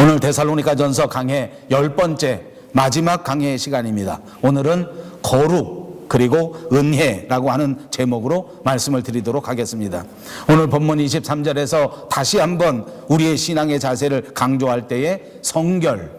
오늘 데살로니가전서 강해 10번째 마지막 강해의 시간입니다. 오늘은 거룩 그리고 은혜라고 하는 제목으로 말씀을 드리도록 하겠습니다. 오늘 본문 23절에서 다시 한번 우리의 신앙의 자세를 강조할 때에 성결,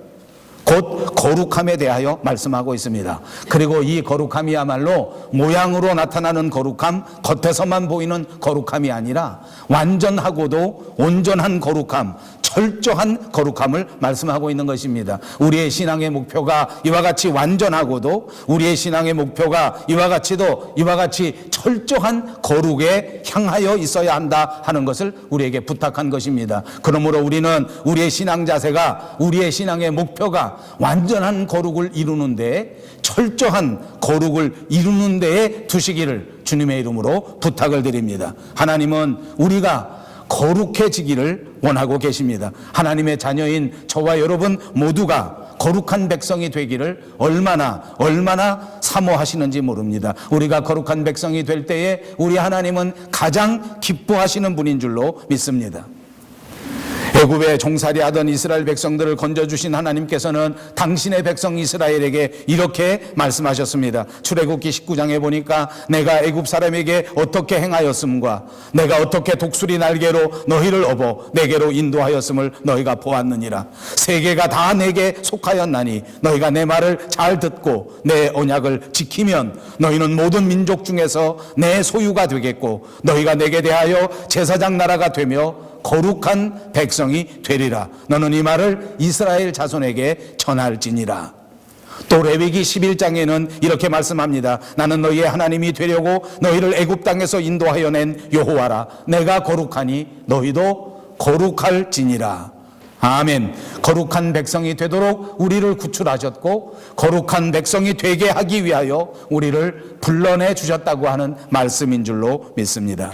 곧 거룩함에 대하여 말씀하고 있습니다. 그리고 이 거룩함이야말로 모양으로 나타나는 거룩함, 겉에서만 보이는 거룩함이 아니라 완전하고도 온전한 거룩함, 철저한 거룩함을 말씀하고 있는 것입니다. 우리의 신앙의 목표가 이와 같이 완전하고도 우리의 신앙의 목표가 이와 같이 철저한 거룩에 향하여 있어야 한다 하는 것을 우리에게 부탁한 것입니다. 그러므로 우리는 우리의 신앙 자세가, 우리의 신앙의 목표가 완전한 거룩을 이루는 데에, 철저한 거룩을 이루는 데에 두시기를 주님의 이름으로 부탁을 드립니다. 하나님은 우리가 거룩해지기를 원하고 계십니다. 하나님의 자녀인 저와 여러분 모두가 거룩한 백성이 되기를 얼마나 사모하시는지 모릅니다. 우리가 거룩한 백성이 될 때에 우리 하나님은 가장 기뻐하시는 분인 줄로 믿습니다. 애굽에 종살이 하던 이스라엘 백성들을 건져주신 하나님께서는 당신의 백성 이스라엘에게 이렇게 말씀하셨습니다. 출애굽기 19장에 보니까 내가 애굽 사람에게 어떻게 행하였음과 내가 어떻게 독수리 날개로 너희를 업어 내게로 인도하였음을 너희가 보았느니라. 세계가 다 내게 속하였나니 너희가 내 말을 잘 듣고 내 언약을 지키면 너희는 모든 민족 중에서 내 소유가 되겠고 너희가 내게 대하여 제사장 나라가 되며 거룩한 백성이 되리라. 너는 이 말을 이스라엘 자손에게 전할지니라. 또 레위기 11장에는 이렇게 말씀합니다. 나는 너희의 하나님이 되려고 너희를 애굽 땅에서 인도하여 낸 여호와라. 내가 거룩하니 너희도 거룩할지니라. 아멘. 거룩한 백성이 되도록 우리를 구출하셨고 거룩한 백성이 되게 하기 위하여 우리를 불러내 주셨다고 하는 말씀인 줄로 믿습니다.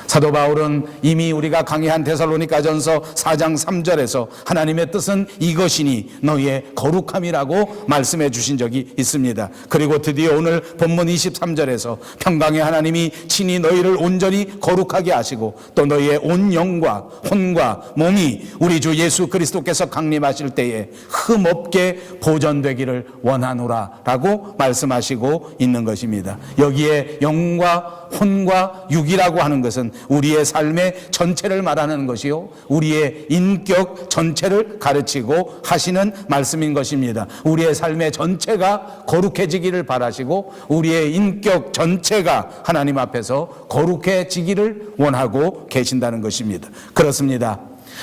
사도 바울은 이미 우리가 강의한 데살로니가전서 4장 3절에서 하나님의 뜻은 이것이니 너희의 거룩함이라고 말씀해 주신 적이 있습니다. 그리고 드디어 오늘 본문 23절에서 평강의 하나님이 친히 너희를 온전히 거룩하게 하시고 또 너희의 온 영과 혼과 몸이 우리 주 예수 그리스도께서 강림하실 때에 흠없게 보존되기를 원하노라 라고 말씀하시고 있는 것입니다. 여기에 영과 혼과 육이라고 하는 것은 우리의 삶의 전체를 말하는 것이요, 우리의 인격 전체를 가르치고 하시는 말씀인 것입니다. 우리의 삶의 전체가 거룩해지기를 바라시고 우리의 인격 전체가 하나님 앞에서 거룩해지기를 원하고 계신다는 것입니다. 그렇습니다.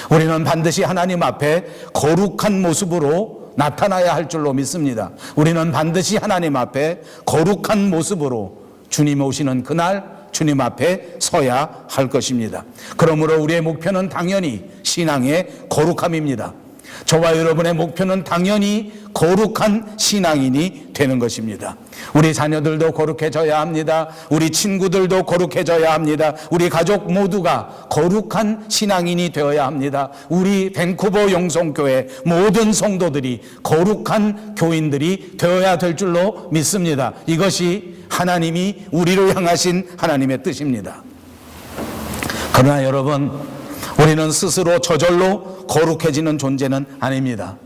우리는 반드시 하나님 앞에 거룩한 모습으로 나타나야 할 줄로 믿습니다. 우리는 반드시 하나님 앞에 거룩한 모습으로 주님 오시는 그날 주님 앞에 서야 할 것입니다. 그러므로 우리의 목표는 당연히 신앙의 거룩함입니다. 저와 여러분의 목표는 당연히 거룩한 신앙인이 되는 것입니다. 우리 자녀들도 거룩해져야 합니다. 우리 친구들도 거룩해져야 합니다. 우리 가족 모두가 거룩한 신앙인이 되어야 합니다. 우리 밴쿠버 영성교회 모든 성도들이 거룩한 교인들이 되어야 될 줄로 믿습니다. 이것이 하나님이 우리를 향하신 하나님의 뜻입니다. 그러나 여러분, 우리는 스스로 저절로 거룩해지는 존재는 아닙니다.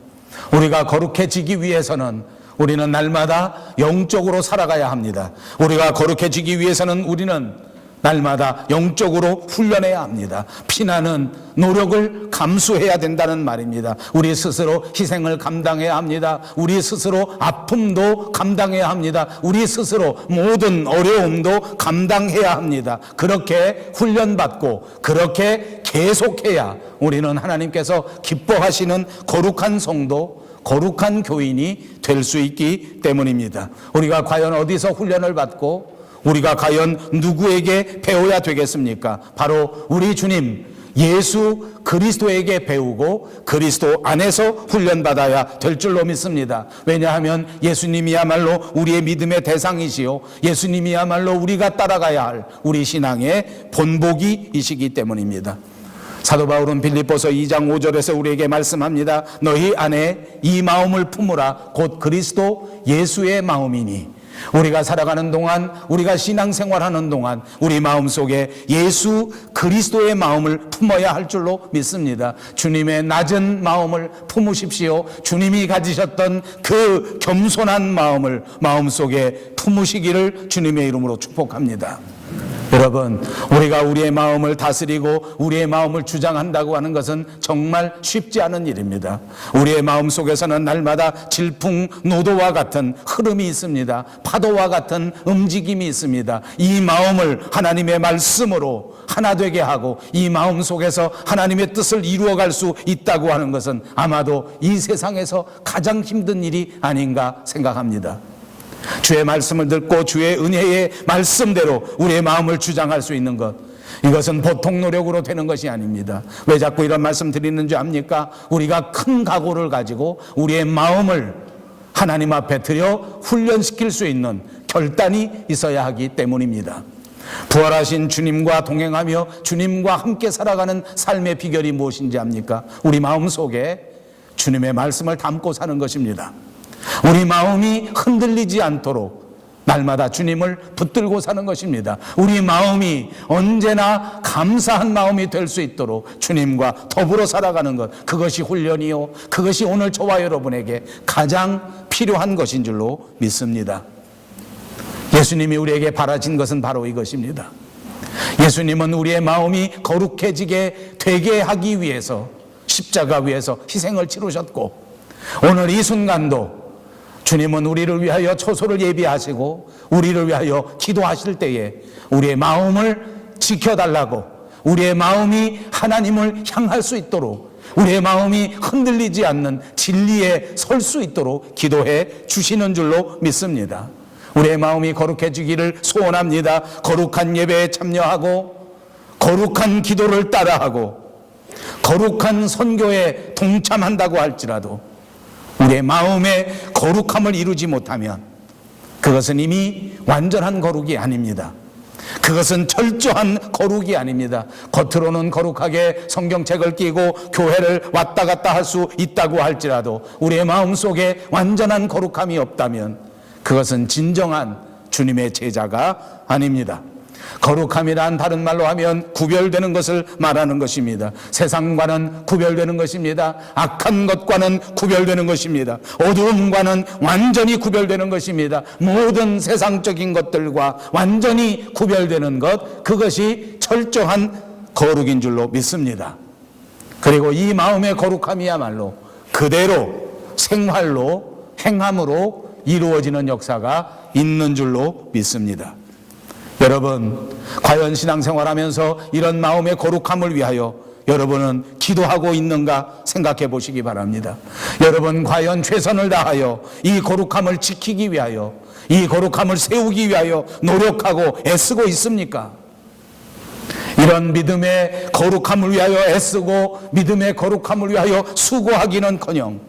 우리가 거룩해지기 위해서는 우리는 날마다 영적으로 살아가야 합니다. 우리가 거룩해지기 위해서는 우리는 날마다 영적으로 훈련해야 합니다. 피나는 노력을 감수해야 된다는 말입니다. 우리 스스로 희생을 감당해야 합니다. 우리 스스로 아픔도 감당해야 합니다. 우리 스스로 모든 어려움도 감당해야 합니다. 그렇게 훈련받고 그렇게 계속해야 우리는 하나님께서 기뻐하시는 거룩한 성도, 거룩한 교인이 될 수 있기 때문입니다. 우리가 과연 어디서 훈련을 받고 우리가 과연 누구에게 배워야 되겠습니까? 바로 우리 주님 예수 그리스도에게 배우고 그리스도 안에서 훈련받아야 될 줄로 믿습니다. 왜냐하면 예수님이야말로 우리의 믿음의 대상이시요, 예수님이야말로 우리가 따라가야 할 우리 신앙의 본보기이시기 때문입니다. 사도 바울은 빌립보서 2장 5절에서 우리에게 말씀합니다. 너희 안에 이 마음을 품으라. 곧 그리스도 예수의 마음이니 우리가 살아가는 동안, 우리가 신앙생활하는 동안 우리 마음속에 예수 그리스도의 마음을 품어야 할 줄로 믿습니다. 주님의 낮은 마음을 품으십시오. 주님이 가지셨던 그 겸손한 마음을 마음속에 품으시기를 주님의 이름으로 축복합니다. 여러분, 우리가 우리의 마음을 다스리고 우리의 마음을 주장한다고 하는 것은 정말 쉽지 않은 일입니다. 우리의 마음 속에서는 날마다 질풍노도와 같은 흐름이 있습니다. 파도와 같은 움직임이 있습니다. 이 마음을 하나님의 말씀으로 하나 되게 하고 이 마음 속에서 하나님의 뜻을 이루어갈 수 있다고 하는 것은 아마도 이 세상에서 가장 힘든 일이 아닌가 생각합니다. 주의 말씀을 듣고 주의 은혜의 말씀대로 우리의 마음을 주장할 수 있는 것, 이것은 보통 노력으로 되는 것이 아닙니다. 왜 자꾸 이런 말씀 드리는 줄 압니까? 우리가 큰 각오를 가지고 우리의 마음을 하나님 앞에 드려 훈련시킬 수 있는 결단이 있어야 하기 때문입니다. 부활하신 주님과 동행하며 주님과 함께 살아가는 삶의 비결이 무엇인지 압니까? 우리 마음 속에 주님의 말씀을 담고 사는 것입니다. 우리 마음이 흔들리지 않도록 날마다 주님을 붙들고 사는 것입니다. 우리 마음이 언제나 감사한 마음이 될 수 있도록 주님과 더불어 살아가는 것, 그것이 훈련이요, 그것이 오늘 저와 여러분에게 가장 필요한 것인 줄로 믿습니다. 예수님이 우리에게 바라신 것은 바로 이것입니다. 예수님은 우리의 마음이 거룩해지게 되게 하기 위해서 십자가 위에서 희생을 치르셨고, 오늘 이 순간도 주님은 우리를 위하여 초소를 예비하시고 우리를 위하여 기도하실 때에 우리의 마음을 지켜달라고, 우리의 마음이 하나님을 향할 수 있도록, 우리의 마음이 흔들리지 않는 진리에 설 수 있도록 기도해 주시는 줄로 믿습니다. 우리의 마음이 거룩해지기를 소원합니다. 거룩한 예배에 참여하고 거룩한 기도를 따라하고 거룩한 선교에 동참한다고 할지라도 우리의 마음의 거룩함을 이루지 못하면 그것은 이미 완전한 거룩이 아닙니다. 그것은 철저한 거룩이 아닙니다. 겉으로는 거룩하게 성경책을 끼고 교회를 왔다 갔다 할 수 있다고 할지라도 우리의 마음속에 완전한 거룩함이 없다면 그것은 진정한 주님의 제자가 아닙니다. 거룩함이란 다른 말로 하면 구별되는 것을 말하는 것입니다. 세상과는 구별되는 것입니다. 악한 것과는 구별되는 것입니다. 어두움과는 완전히 구별되는 것입니다. 모든 세상적인 것들과 완전히 구별되는 것, 그것이 철저한 거룩인 줄로 믿습니다. 그리고 이 마음의 거룩함이야말로 그대로 생활로, 행함으로 이루어지는 역사가 있는 줄로 믿습니다. 여러분, 과연 신앙생활하면서 이런 마음의 거룩함을 위하여 여러분은 기도하고 있는가 생각해 보시기 바랍니다. 여러분, 과연 최선을 다하여 이 거룩함을 지키기 위하여, 이 거룩함을 세우기 위하여 노력하고 애쓰고 있습니까? 이런 믿음의 거룩함을 위하여 애쓰고 믿음의 거룩함을 위하여 수고하기는커녕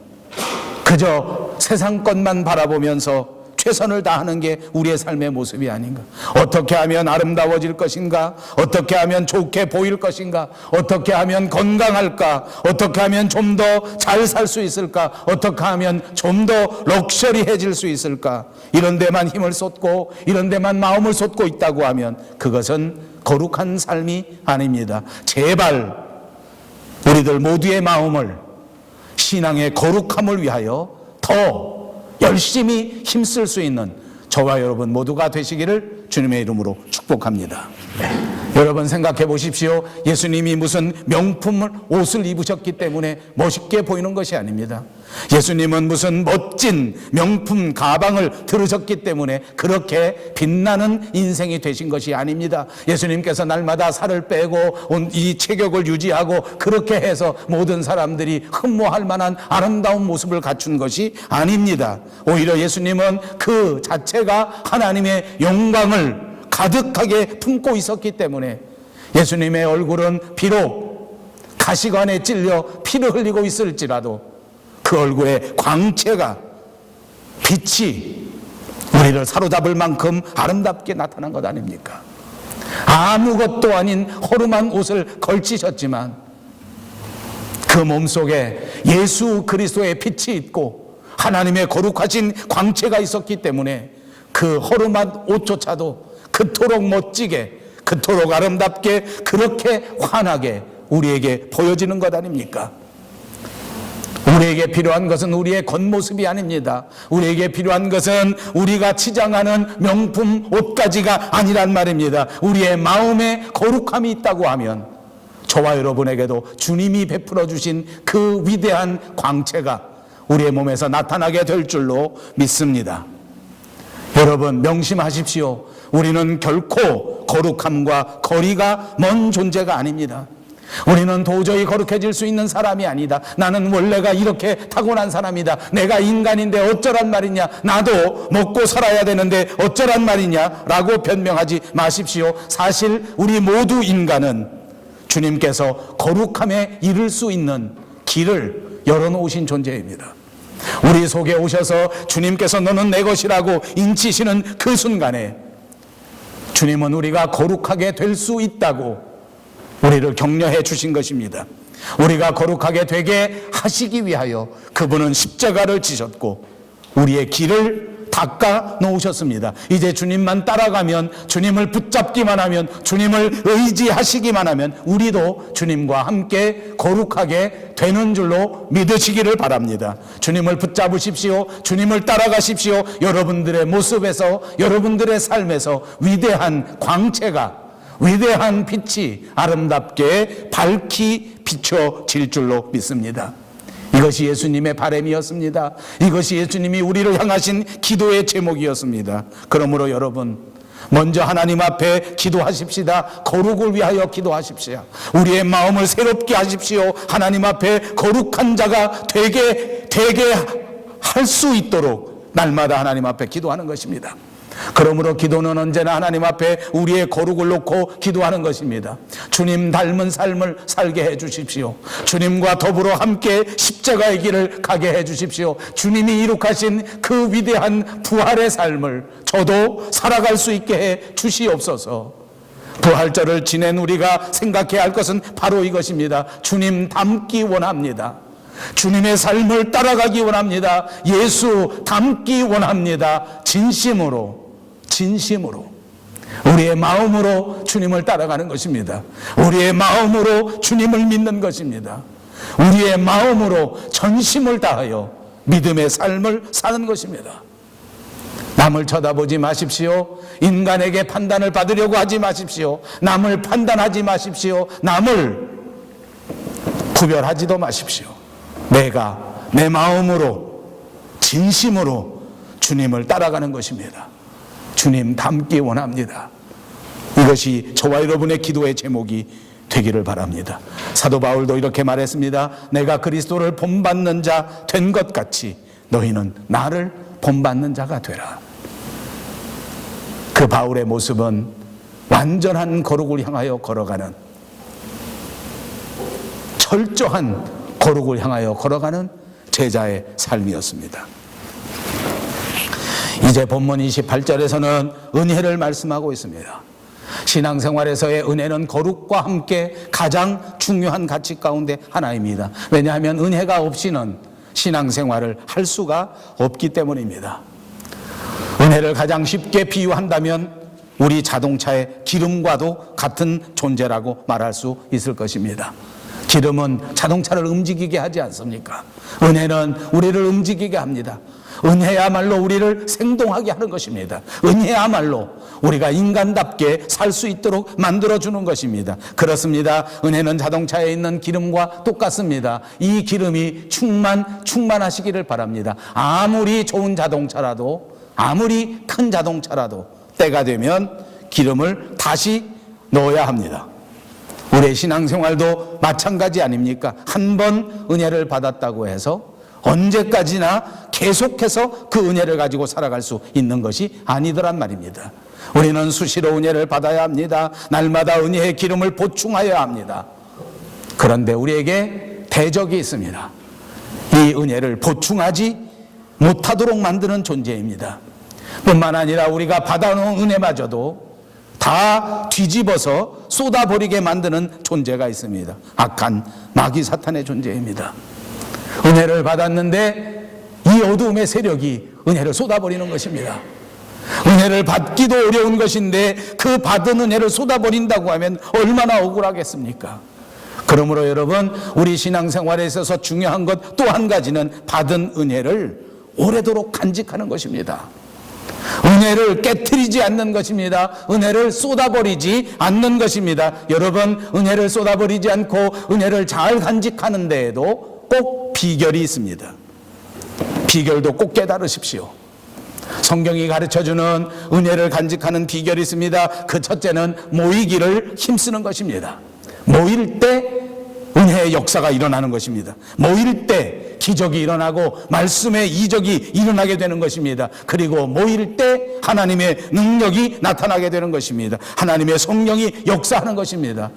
그저 세상 것만 바라보면서 최선을 다하는 게 우리의 삶의 모습이 아닌가. 어떻게 하면 아름다워질 것인가? 어떻게 하면 좋게 보일 것인가? 어떻게 하면 건강할까? 어떻게 하면 좀 더 잘 살 수 있을까? 어떻게 하면 좀 더 럭셔리해질 수 있을까? 이런 데만 힘을 쏟고 이런 데만 마음을 쏟고 있다고 하면 그것은 거룩한 삶이 아닙니다. 제발 우리들 모두의 마음을 신앙의 거룩함을 위하여 더 열심히 힘쓸 수 있는 저와 여러분 모두가 되시기를 주님의 이름으로 축복합니다. 여러분 생각해 보십시오. 예수님이 무슨 명품 옷을 입으셨기 때문에 멋있게 보이는 것이 아닙니다. 예수님은 무슨 멋진 명품 가방을 들으셨기 때문에 그렇게 빛나는 인생이 되신 것이 아닙니다. 예수님께서 날마다 살을 빼고 이 체격을 유지하고 그렇게 해서 모든 사람들이 흠모할 만한 아름다운 모습을 갖춘 것이 아닙니다. 오히려 예수님은 그 자체가 하나님의 영광을 가득하게 품고 있었기 때문에 예수님의 얼굴은 비록 가시관에 찔려 피를 흘리고 있을지라도 그 얼굴의 광채가, 빛이 우리를 사로잡을 만큼 아름답게 나타난 것 아닙니까? 아무것도 아닌 허름한 옷을 걸치셨지만 그 몸속에 예수 그리스도의 빛이 있고 하나님의 거룩하신 광채가 있었기 때문에 그 허름한 옷조차도 그토록 멋지게, 그토록 아름답게, 그렇게 환하게 우리에게 보여지는 것 아닙니까? 우리에게 필요한 것은 우리의 겉모습이 아닙니다. 우리에게 필요한 것은 우리가 치장하는 명품 옷가지가 아니란 말입니다. 우리의 마음에 거룩함이 있다고 하면 저와 여러분에게도 주님이 베풀어 주신 그 위대한 광채가 우리의 몸에서 나타나게 될 줄로 믿습니다. 여러분 명심하십시오. 우리는 결코 거룩함과 거리가 먼 존재가 아닙니다. 우리는 도저히 거룩해질 수 있는 사람이 아니다. 나는 원래가 이렇게 타고난 사람이다. 내가 인간인데 어쩌란 말이냐. 나도 먹고 살아야 되는데 어쩌란 말이냐 라고 변명하지 마십시오. 사실 우리 모두 인간은 주님께서 거룩함에 이를 수 있는 길을 열어놓으신 존재입니다. 우리 속에 오셔서 주님께서 너는 내 것이라고 인치시는 그 순간에 주님은 우리가 거룩하게 될 수 있다고 우리를 격려해 주신 것입니다. 우리가 거룩하게 되게 하시기 위하여 그분은 십자가를 지셨고 우리의 길을 닦아 놓으셨습니다. 이제 주님만 따라가면, 주님을 붙잡기만 하면, 주님을 의지하시기만 하면 우리도 주님과 함께 거룩하게 되는 줄로 믿으시기를 바랍니다. 주님을 붙잡으십시오. 주님을 따라가십시오. 여러분들의 모습에서, 여러분들의 삶에서 위대한 광채가, 위대한 빛이 아름답게 밝히 비춰질 줄로 믿습니다. 이것이 예수님의 바람이었습니다. 이것이 예수님이 우리를 향하신 기도의 제목이었습니다. 그러므로 여러분 먼저 하나님 앞에 기도하십시다. 거룩을 위하여 기도하십시오. 우리의 마음을 새롭게 하십시오. 하나님 앞에 거룩한 자가 되게 할 수 있도록 날마다 하나님 앞에 기도하는 것입니다. 그러므로 기도는 언제나 하나님 앞에 우리의 거룩을 놓고 기도하는 것입니다. 주님 닮은 삶을 살게 해 주십시오. 주님과 더불어 함께 십자가의 길을 가게 해 주십시오. 주님이 이룩하신 그 위대한 부활의 삶을 저도 살아갈 수 있게 해 주시옵소서. 부활절을 지낸 우리가 생각해야 할 것은 바로 이것입니다. 주님 닮기 원합니다. 주님의 삶을 따라가기 원합니다. 예수 닮기 원합니다. 진심으로 우리의 마음으로 주님을 따라가는 것입니다. 우리의 마음으로 주님을 믿는 것입니다. 우리의 마음으로 전심을 다하여 믿음의 삶을 사는 것입니다. 남을 쳐다보지 마십시오. 인간에게 판단을 받으려고 하지 마십시오. 남을 판단하지 마십시오. 남을 구별하지도 마십시오. 내가 내 마음으로 진심으로 주님을 따라가는 것입니다. 주님 닮기 원합니다. 이것이 저와 여러분의 기도의 제목이 되기를 바랍니다. 사도 바울도 이렇게 말했습니다. 내가 그리스도를 본받는 자 된 것 같이 너희는 나를 본받는 자가 되라. 그 바울의 모습은 완전한 거룩을 향하여 걸어가는, 철저한 거룩을 향하여 걸어가는 제자의 삶이었습니다. 이제 본문 28절에서는 은혜를 말씀하고 있습니다. 신앙생활에서의 은혜는 거룩과 함께 가장 중요한 가치 가운데 하나입니다. 왜냐하면 은혜가 없이는 신앙생활을 할 수가 없기 때문입니다. 은혜를 가장 쉽게 비유한다면 우리 자동차의 기름과도 같은 존재라고 말할 수 있을 것입니다. 기름은 자동차를 움직이게 하지 않습니까? 은혜는 우리를 움직이게 합니다. 은혜야말로 우리를 생동하게 하는 것입니다. 은혜야말로 우리가 인간답게 살 수 있도록 만들어주는 것입니다. 그렇습니다. 은혜는 자동차에 있는 기름과 똑같습니다. 이 기름이 충만하시기를 바랍니다. 아무리 좋은 자동차라도, 아무리 큰 자동차라도 때가 되면 기름을 다시 넣어야 합니다. 우리의 신앙생활도 마찬가지 아닙니까? 한 번 은혜를 받았다고 해서 언제까지나 계속해서 그 은혜를 가지고 살아갈 수 있는 것이 아니더란 말입니다. 우리는 수시로 은혜를 받아야 합니다. 날마다 은혜의 기름을 보충하여야 합니다. 그런데 우리에게 대적이 있습니다. 이 은혜를 보충하지 못하도록 만드는 존재입니다. 뿐만 아니라 우리가 받아놓은 은혜마저도 다 뒤집어서 쏟아버리게 만드는 존재가 있습니다. 악한 마귀 사탄의 존재입니다. 은혜를 받았는데 이 어두움의 세력이 은혜를 쏟아버리는 것입니다. 은혜를 받기도 어려운 것인데 그 받은 은혜를 쏟아버린다고 하면 얼마나 억울하겠습니까? 그러므로 여러분, 우리 신앙생활에 있어서 중요한 것 또 한 가지는 받은 은혜를 오래도록 간직하는 것입니다. 은혜를 깨트리지 않는 것입니다. 은혜를 쏟아버리지 않는 것입니다. 여러분, 은혜를 쏟아버리지 않고 은혜를 잘 간직하는 데에도 꼭 비결이 있습니다. 비결도 꼭 깨달으십시오. 성경이 가르쳐주는 은혜를 간직하는 비결이 있습니다. 그 첫째는 모이기를 힘쓰는 것입니다. 모일 때 은혜의 역사가 일어나는 것입니다. 모일 때 기적이 일어나고 말씀의 이적이 일어나게 되는 것입니다. 그리고 모일 때 하나님의 능력이 나타나게 되는 것입니다. 하나님의 성령이 역사하는 것입니다.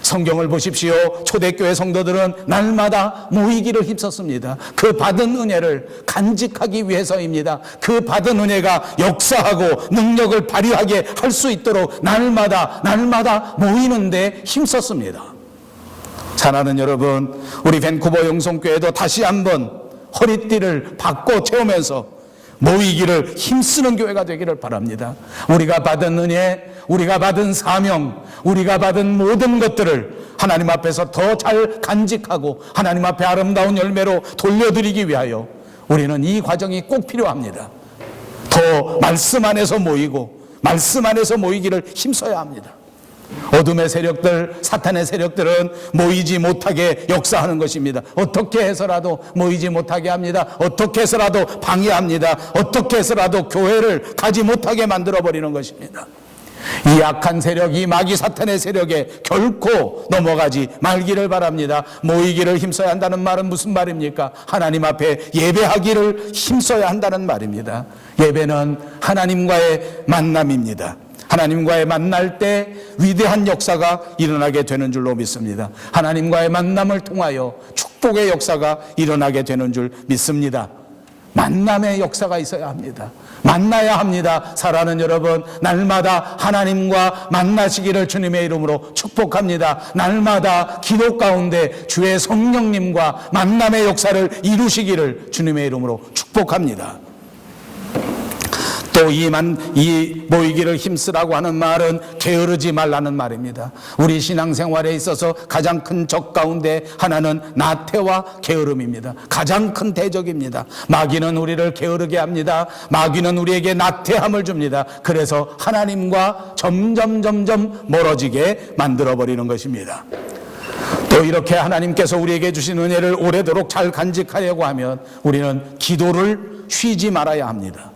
성경을 보십시오. 초대교회 성도들은 날마다 모이기를 힘썼습니다. 그 받은 은혜를 간직하기 위해서입니다. 그 받은 은혜가 역사하고 능력을 발휘하게 할 수 있도록 날마다 모이는데 힘썼습니다. 사랑하는 여러분, 우리 밴쿠버 영성교회도 다시 한번 허리띠를 바꿔 채우면서 모이기를 힘쓰는 교회가 되기를 바랍니다. 우리가 받은 은혜, 우리가 받은 사명, 우리가 받은 모든 것들을 하나님 앞에서 더 잘 간직하고 하나님 앞에 아름다운 열매로 돌려드리기 위하여 우리는 이 과정이 꼭 필요합니다. 더 말씀 안에서 모이고 말씀 안에서 모이기를 힘써야 합니다. 어둠의 세력들, 사탄의 세력들은 모이지 못하게 역사하는 것입니다. 어떻게 해서라도 모이지 못하게 합니다. 어떻게 해서라도 방해합니다. 어떻게 해서라도 교회를 가지 못하게 만들어버리는 것입니다. 이 악한 세력, 이 마귀 사탄의 세력에 결코 넘어가지 말기를 바랍니다. 모이기를 힘써야 한다는 말은 무슨 말입니까? 하나님 앞에 예배하기를 힘써야 한다는 말입니다. 예배는 하나님과의 만남입니다. 하나님과의 만날 때 위대한 역사가 일어나게 되는 줄로 믿습니다. 하나님과의 만남을 통하여 축복의 역사가 일어나게 되는 줄 믿습니다. 만남의 역사가 있어야 합니다. 만나야 합니다. 사랑하는 여러분, 날마다 하나님과 만나시기를 주님의 이름으로 축복합니다. 날마다 기도 가운데 주의 성령님과 만남의 역사를 이루시기를 주님의 이름으로 축복합니다. 또 이 모이기를 힘쓰라고 하는 말은 게으르지 말라는 말입니다. 우리 신앙생활에 있어서 가장 큰 적 가운데 하나는 나태와 게으름입니다. 가장 큰 대적입니다. 마귀는 우리를 게으르게 합니다. 마귀는 우리에게 나태함을 줍니다. 그래서 하나님과 점점 멀어지게 만들어버리는 것입니다. 또 이렇게 하나님께서 우리에게 주신 은혜를 오래도록 잘 간직하려고 하면 우리는 기도를 쉬지 말아야 합니다.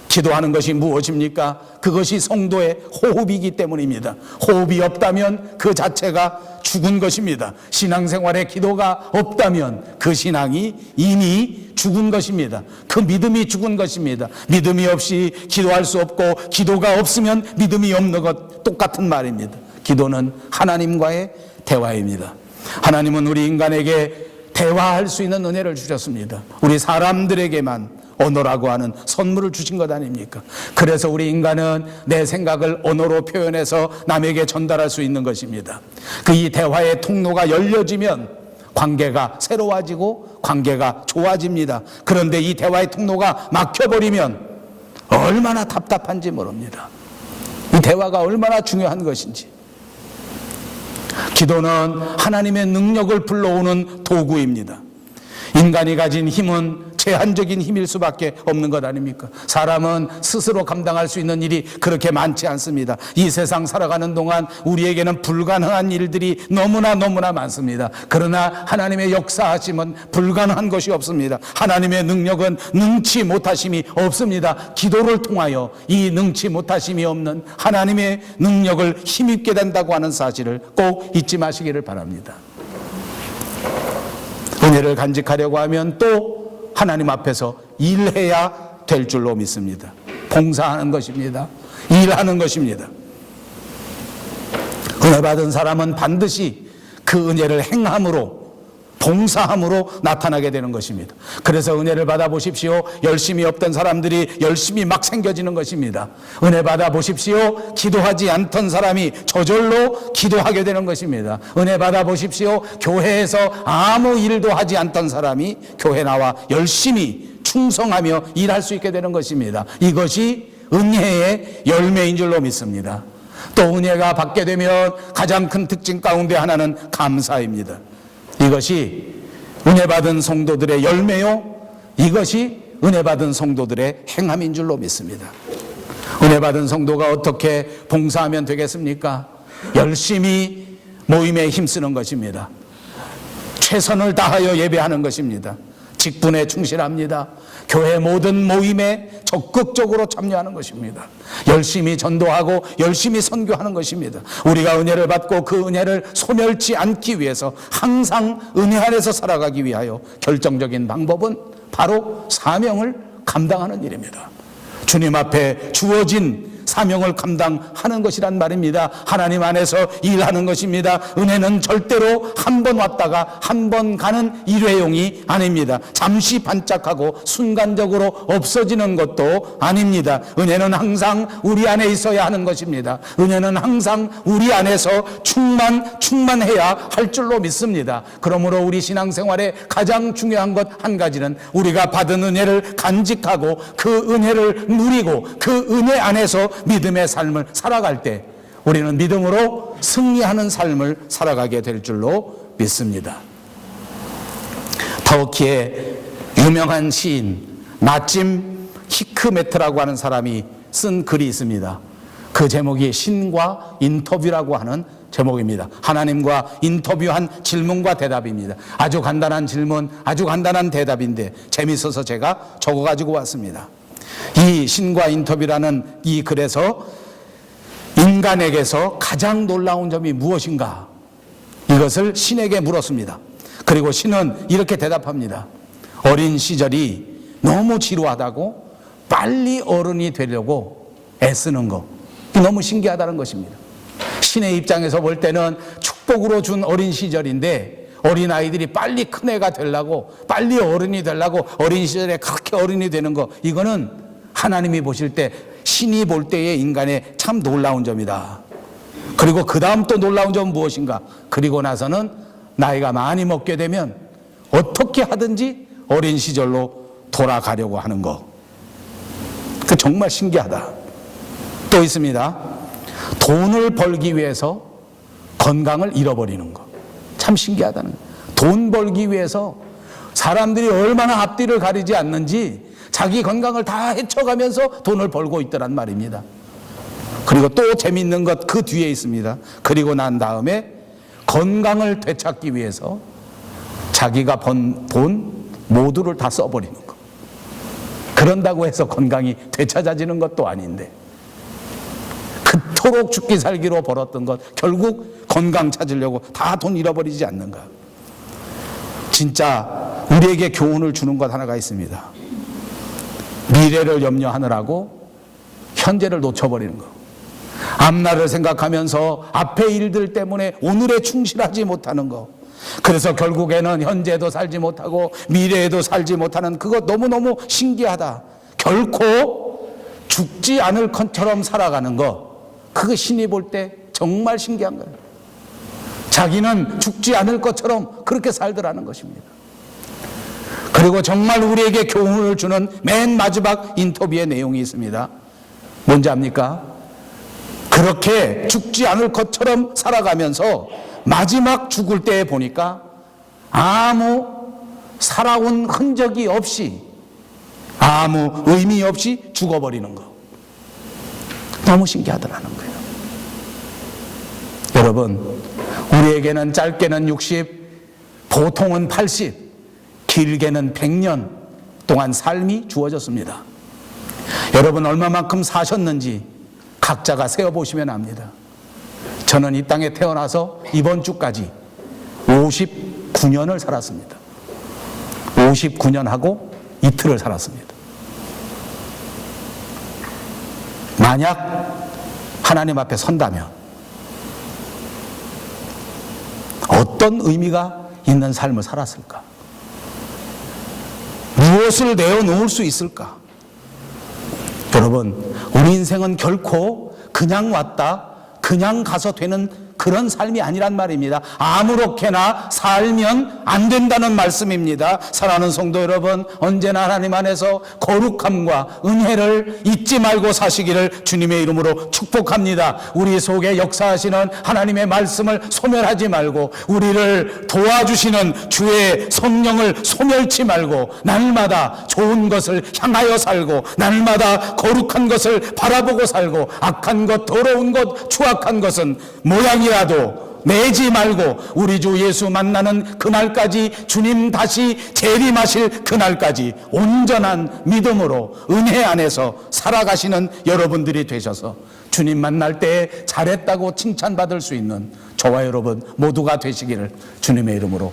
기도하는 것이 무엇입니까? 그것이 성도의 호흡이기 때문입니다. 호흡이 없다면 그 자체가 죽은 것입니다. 신앙생활에 기도가 없다면 그 신앙이 이미 죽은 것입니다. 그 믿음이 죽은 것입니다. 믿음이 없이 기도할 수 없고 기도가 없으면 믿음이 없는 것 똑같은 말입니다. 기도는 하나님과의 대화입니다. 하나님은 우리 인간에게 대화할 수 있는 은혜를 주셨습니다. 우리 사람들에게만 언어라고 하는 선물을 주신 것 아닙니까? 그래서 우리 인간은 내 생각을 언어로 표현해서 남에게 전달할 수 있는 것입니다. 그 이 대화의 통로가 열려지면 관계가 새로워지고 관계가 좋아집니다. 그런데 이 대화의 통로가 막혀버리면 얼마나 답답한지 모릅니다. 이 대화가 얼마나 중요한 것인지. 기도는 하나님의 능력을 불러오는 도구입니다. 인간이 가진 힘은 제한적인 힘일 수밖에 없는 것 아닙니까? 사람은 스스로 감당할 수 있는 일이 그렇게 많지 않습니다. 이 세상 살아가는 동안 우리에게는 불가능한 일들이 너무나 많습니다. 그러나 하나님의 역사하심은 불가능한 것이 없습니다. 하나님의 능력은 능치 못하심이 없습니다. 기도를 통하여 이 능치 못하심이 없는 하나님의 능력을 힘입게 된다고 하는 사실을 꼭 잊지 마시기를 바랍니다. 은혜를 간직하려고 하면 또 하나님 앞에서 일해야 될 줄로 믿습니다. 봉사하는 것입니다. 일하는 것입니다. 은혜 받은 사람은 반드시 그 은혜를 행함으로, 봉사함으로 나타나게 되는 것입니다. 그래서 은혜를 받아보십시오. 열심히 없던 사람들이 열심히 막 생겨지는 것입니다. 은혜 받아보십시오. 기도하지 않던 사람이 저절로 기도하게 되는 것입니다. 은혜 받아보십시오. 교회에서 아무 일도 하지 않던 사람이 교회 나와 열심히 충성하며 일할 수 있게 되는 것입니다. 이것이 은혜의 열매인 줄로 믿습니다. 또 은혜가 받게 되면 가장 큰 특징 가운데 하나는 감사입니다. 이것이 은혜 받은 성도들의 열매요, 이것이 은혜 받은 성도들의 행함인 줄로 믿습니다. 은혜 받은 성도가 어떻게 봉사하면 되겠습니까? 열심히 모임에 힘쓰는 것입니다. 최선을 다하여 예배하는 것입니다. 직분에 충실합니다. 교회 모든 모임에 적극적으로 참여하는 것입니다. 열심히 전도하고 열심히 선교하는 것입니다. 우리가 은혜를 받고 그 은혜를 소멸치 않기 위해서 항상 은혜 안에서 살아가기 위하여 결정적인 방법은 바로 사명을 감당하는 일입니다. 주님 앞에 주어진 사명을 감당하는 것이란 말입니다. 하나님 안에서 일하는 것입니다. 은혜는 절대로 한 번 왔다가 한 번 가는 일회용이 아닙니다. 잠시 반짝하고 순간적으로 없어지는 것도 아닙니다. 은혜는 항상 우리 안에 있어야 하는 것입니다. 은혜는 항상 우리 안에서 충만해야 할 줄로 믿습니다. 그러므로 우리 신앙생활에 가장 중요한 것 한 가지는 우리가 받은 은혜를 간직하고 그 은혜를 누리고 그 은혜 안에서 믿음의 삶을 살아갈 때 우리는 믿음으로 승리하는 삶을 살아가게 될 줄로 믿습니다. 터키의 유명한 시인 나찜 히크메트라고 하는 사람이 쓴 글이 있습니다. 그 제목이 신과 인터뷰라고 하는 제목입니다. 하나님과 인터뷰한 질문과 대답입니다. 아주 간단한 질문, 아주 간단한 대답인데 재밌어서 제가 적어가지고 왔습니다. 이 신과 인터뷰라는 이 글에서 인간에게서 가장 놀라운 점이 무엇인가? 이것을 신에게 물었습니다. 그리고 신은 이렇게 대답합니다. 어린 시절이 너무 지루하다고 빨리 어른이 되려고 애쓰는 거. 너무 신기하다는 것입니다. 신의 입장에서 볼 때는 축복으로 준 어린 시절인데 어린아이들이 빨리 큰 애가 되려고 빨리 어른이 되려고 어린 시절에 그렇게 어른이 되는 거, 이거는 하나님이 보실 때, 신이 볼 때의 인간의 참 놀라운 점이다. 그리고 그 다음 또 놀라운 점은 무엇인가? 그리고 나서는 나이가 많이 먹게 되면 어떻게 하든지 어린 시절로 돌아가려고 하는 거. 그 정말 신기하다. 또 있습니다. 돈을 벌기 위해서 건강을 잃어버리는 거. 참 신기하다는 거예요. 돈 벌기 위해서 사람들이 얼마나 앞뒤를 가리지 않는지 자기 건강을 다 헤쳐가면서 돈을 벌고 있더란 말입니다. 그리고 또 재밌는 것 그 뒤에 있습니다. 그리고 난 다음에 건강을 되찾기 위해서 자기가 번 돈 모두를 다 써버리는 거. 그런다고 해서 건강이 되찾아지는 것도 아닌데 그토록 죽기 살기로 벌었던 것 결국 건강 찾으려고 다 돈 잃어버리지 않는가. 진짜 우리에게 교훈을 주는 것 하나가 있습니다. 미래를 염려하느라고 현재를 놓쳐버리는 거. 앞날을 생각하면서 앞의 일들 때문에 오늘에 충실하지 못하는 거. 그래서 결국에는 현재도 살지 못하고 미래에도 살지 못하는 그것 너무너무 신기하다. 결코 죽지 않을 것처럼 살아가는 거, 그거 신이 볼 때 정말 신기한 거예요. 자기는 죽지 않을 것처럼 그렇게 살더라는 것입니다. 그리고 정말 우리에게 교훈을 주는 맨 마지막 인터뷰의 내용이 있습니다. 뭔지 압니까? 그렇게 죽지 않을 것처럼 살아가면서 마지막 죽을 때에 보니까 아무 살아온 흔적이 없이, 아무 의미 없이 죽어버리는 거. 너무 신기하더라는 거예요. 여러분, 우리에게는 짧게는 60, 보통은 80, 길게는 100년 동안 삶이 주어졌습니다. 여러분 얼마만큼 사셨는지 각자가 세어보시면 압니다. 저는 이 땅에 태어나서 이번 주까지 59년을 살았습니다. 59년하고 이틀을 살았습니다. 만약 하나님 앞에 선다면 어떤 의미가 있는 삶을 살았을까? 무엇을 내어놓을 수 있을까? 여러분, 우리 인생은 결코 그냥 왔다 그냥 가서 되는 그런 삶이 아니란 말입니다. 아무렇게나 살면 안 된다는 말씀입니다. 사랑하는 성도 여러분, 언제나 하나님 안에서 거룩함과 은혜를 잊지 말고 사시기를 주님의 이름으로 축복합니다. 우리 속에 역사하시는 하나님의 말씀을 소멸하지 말고, 우리를 도와주시는 주의 성령을 소멸치 말고, 날마다 좋은 것을 향하여 살고, 날마다 거룩한 것을 바라보고 살고, 악한 것, 더러운 것, 추악한 것은 모양이라도 내지 말고, 우리 주 예수 만나는 그날까지, 주님 다시 재림하실 그날까지 온전한 믿음으로 은혜 안에서 살아가시는 여러분들이 되셔서 주님 만날 때 잘했다고 칭찬받을 수 있는 저와 여러분 모두가 되시기를 주님의 이름으로